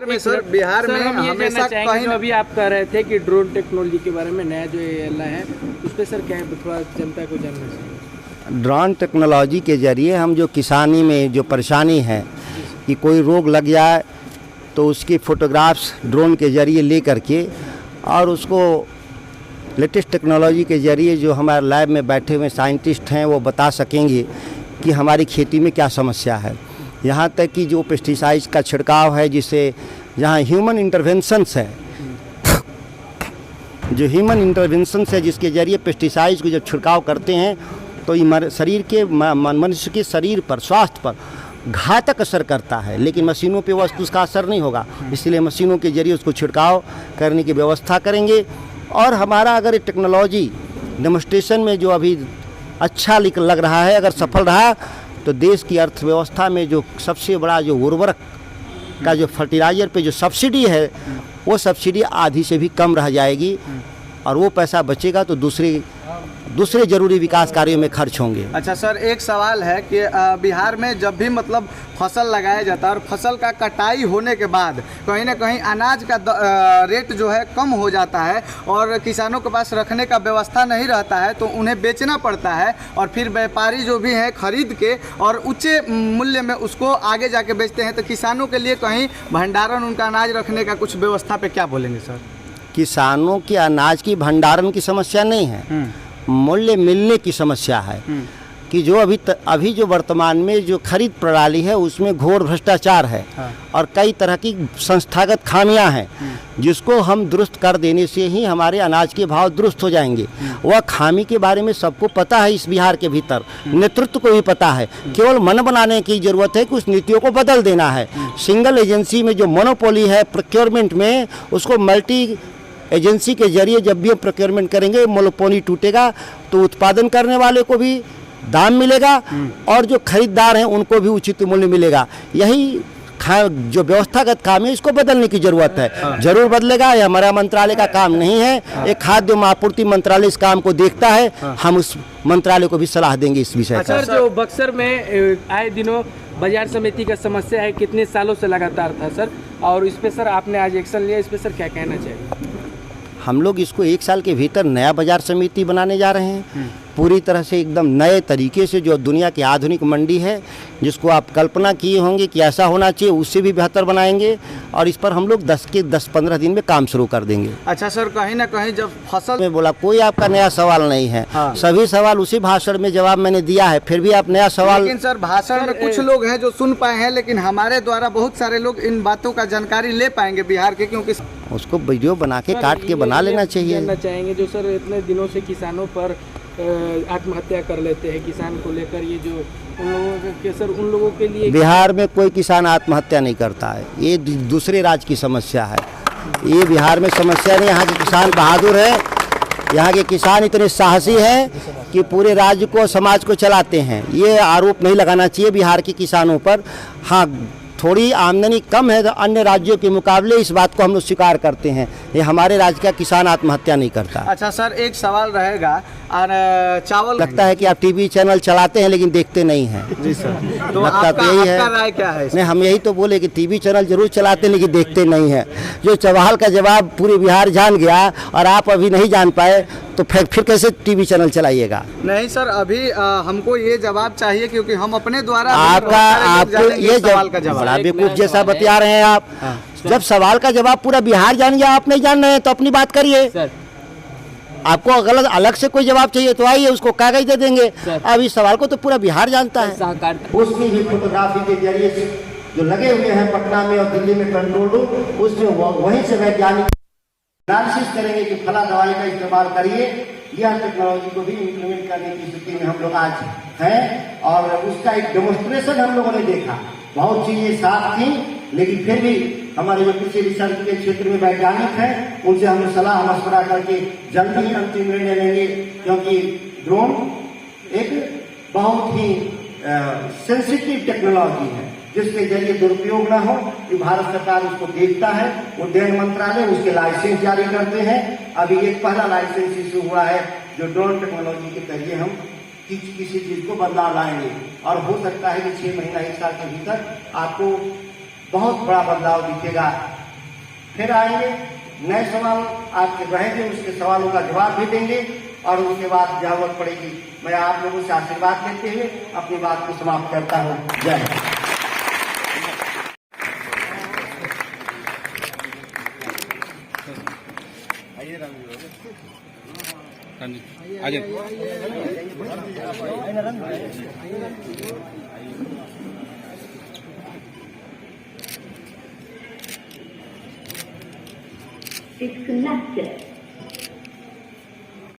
में सर बिहार में हम ये हमेशा जानना चाहेंगे, कहीं जो अभी आप कह रहे थे कि ड्रोन टेक्नोलॉजी के बारे में नया जो ये है उस पर सर क्या है, थोड़ा जनता को जानना चाहिए। ड्रोन टेक्नोलॉजी के ज़रिए हम जो किसानी में जो परेशानी है कि कोई रोग लग जाए तो उसकी फ़ोटोग्राफ्स ड्रोन के ज़रिए ले करके और उसको लेटेस्ट टेक्नोलॉजी के ज़रिए जो हमारे लैब में बैठे हुए साइंटिस्ट हैं वो बता सकेंगे कि हमारी खेती में क्या समस्या है। यहाँ तक कि जो पेस्टिसाइड्स का छिड़काव है, जिसे जहाँ ह्यूमन इंटरवेंशंस है, जो ह्यूमन इंटरवेंशंस है जिसके ज़रिए पेस्टिसाइड्स को जब छिड़काव करते हैं तो ये शरीर के मनुष्य के शरीर पर, स्वास्थ्य पर घातक असर करता है, लेकिन मशीनों पे उसका असर नहीं होगा। इसलिए मशीनों के ज़रिए उसको छिड़काव करने की व्यवस्था करेंगे। और हमारा अगर टेक्नोलॉजी डेमोन्स्ट्रेशन में जो अभी अच्छा लग रहा है, अगर सफल रहा तो देश की अर्थव्यवस्था में जो सबसे बड़ा जो उर्वरक का जो फर्टिलाइज़र पे जो सब्सिडी है वो सब्सिडी आधी से भी कम रह जाएगी और वो पैसा बचेगा तो दूसरे जरूरी विकास कार्यों में खर्च होंगे। अच्छा सर, एक सवाल है कि बिहार में जब भी मतलब फसल लगाया जाता है और फसल का कटाई होने के बाद कहीं ना कहीं अनाज का रेट जो है कम हो जाता है और किसानों के पास रखने का व्यवस्था नहीं रहता है तो उन्हें बेचना पड़ता है और फिर व्यापारी जो भी हैं खरीद के और ऊंचे मूल्य में उसको आगे जाके बेचते हैं। तो किसानों के लिए कहीं भंडारण, उनका अनाज रखने का कुछ व्यवस्था पे क्या बोलेंगे सर? किसानों के अनाज की भंडारण की समस्या नहीं है, मूल्य मिलने की समस्या है कि जो अभी जो वर्तमान में जो खरीद प्रणाली है उसमें घोर भ्रष्टाचार है और कई तरह की संस्थागत खामियां हैं जिसको हम दुरुस्त कर देने से ही हमारे अनाज के भाव दुरुस्त हो जाएंगे। वह खामी के बारे में सबको पता है, इस बिहार के भीतर नेतृत्व को भी पता है। केवल मन बनाने की जरूरत है कि उस नीतियों को बदल देना है। सिंगल एजेंसी में जो मोनोपोली है प्रोक्योरमेंट में, उसको मल्टी एजेंसी के जरिए जब भी हम प्रोक्योरमेंट करेंगे मोनोपोली टूटेगा तो उत्पादन करने वाले को भी दाम मिलेगा और जो खरीदार हैं उनको भी उचित मूल्य मिलेगा। यही जो व्यवस्थागत काम है इसको बदलने की जरूरत है। जरूर बदलेगा, ये हमारा मंत्रालय का काम नहीं है। एक खाद्य आपूर्ति मंत्रालय इस काम को देखता है, हम उस मंत्रालय को भी सलाह देंगे इस विषय पर। सर, जो बक्सर में आए दिनों बाजार समिति का समस्या है, कितने सालों से लगातार था सर, और इस पर सर आपने आज एक्शन लिया, इस पर सर क्या कहना चाहिए? हम लोग इसको 1 साल के भीतर नया बाजार समिति बनाने जा रहे हैं, पूरी तरह से एकदम नए तरीके से, जो दुनिया की आधुनिक मंडी है जिसको आप कल्पना किए होंगे कि ऐसा होना चाहिए, उससे भी बेहतर बनाएंगे और इस पर हम लोग 10-15 दिन में काम शुरू कर देंगे। अच्छा सर, कहीं ना कहीं जब फसल में बोला कोई आपका नया सवाल नहीं है, सभी सवाल उसी भाषण में जवाब मैंने दिया है, फिर भी आप नया सवाल। लेकिन सर भाषण में कुछ लोग हैं जो सुन पाए हैं, लेकिन हमारे द्वारा बहुत सारे लोग इन बातों का जानकारी ले पाएंगे बिहार के, क्योंकि उसको वीडियो बना के काट के बना लेना चाहिए। जानना चाहेंगे जो सर इतने दिनों से किसानों पर आत्महत्या कर लेते हैं किसान को लेकर, ये जो उन लोगों के सर, उन लोगों के लिए बिहार में कोई किसान आत्महत्या नहीं करता है, ये दूसरे राज्य की समस्या है, ये बिहार में समस्या नहीं। यहाँ के किसान बहादुर है, यहाँ के किसान इतने साहसी हैं कि पूरे राज्य को, समाज को चलाते हैं। ये आरोप नहीं लगाना चाहिए बिहार के किसानों पर। हाँ, थोड़ी आमदनी कम है तो अन्य राज्यों के मुकाबले, इस बात को हम लोग स्वीकार करते हैं, ये हमारे राज्य का किसान आत्महत्या नहीं करता। अच्छा सर, एक सवाल रहेगा, चावल लगता है कि आप टीवी चैनल चलाते हैं लेकिन देखते नहीं हैं। जी सर, तो आपका यही है। राय क्या है? नहीं, हम यही तो बोले कि टीवी चैनल जरूर चलाते हैं लेकिन देखते नहीं हैं। जो सवाल का जवाब पूरे बिहार जान गया और आप अभी नहीं जान पाए तो फिर कैसे टीवी चैनल चलाइएगा? नहीं सर, अभी हमको ये जवाब चाहिए क्योंकि हम अपने द्वारा आपको ये सवाल का जवाब बड़ा बेवकूफ जैसा बता रहे हैं आप। जब सवाल का जवाब पूरा बिहार जान गया, आप नहीं जान रहे हैं तो अपनी बात करिए। आपको अगर अलग से कोई जवाब चाहिए तो आइए, उसको कागज दे देंगे। अब इस सवाल को तो पूरा बिहार जानता है। उसकी भी फोटोग्राफी के जरिए से जो लगे हुए हैं पटना में और दिल्ली में कंट्रोल रूम, उसमें वहीं से वैज्ञानिक एनालिसिस करेंगे कि फला दवाई का इस्तेमाल करिए। यह टेक्नोलॉजी को भी इम्प्लीमेंट करने की स्थिति में हम लोग आज हैं और उसका एक डेमोन्स्ट्रेशन हम लोगों ने देखा। बहुत चीजें साफ थी, लेकिन फिर भी हमारे जो कृषि रिसर्च के क्षेत्र में वैज्ञानिक हैं, उनसे हम सलाह मशवरा करके जल्द ही अंतिम निर्णय लेंगे, क्योंकि ड्रोन एक बहुत ही सेंसिटिव टेक्नोलॉजी है जिसके जरिए दुरुपयोग न हो। कि भारत सरकार उसको देखता है, उद्यम मंत्रालय उसके लाइसेंस जारी करते हैं। अभी एक पहला लाइसेंस इशू हुआ है जो ड्रोन टेक्नोलॉजी के जरिए हम किसी चीज को बदलाव लाएंगे और हो सकता है कि 6 महीना 1 साल के भीतर आपको बहुत बड़ा बदलाव दिखेगा। फिर आएंगे नए सवाल आपके रहेंगे, उसके सवालों का जवाब भी देंगे और उसके बाद जरूरत पड़ेगी मैं आप लोगों से आशीर्वाद लेते हुए अपनी बात को समाप्त करता हूँ। जय हिंद। Disconnected.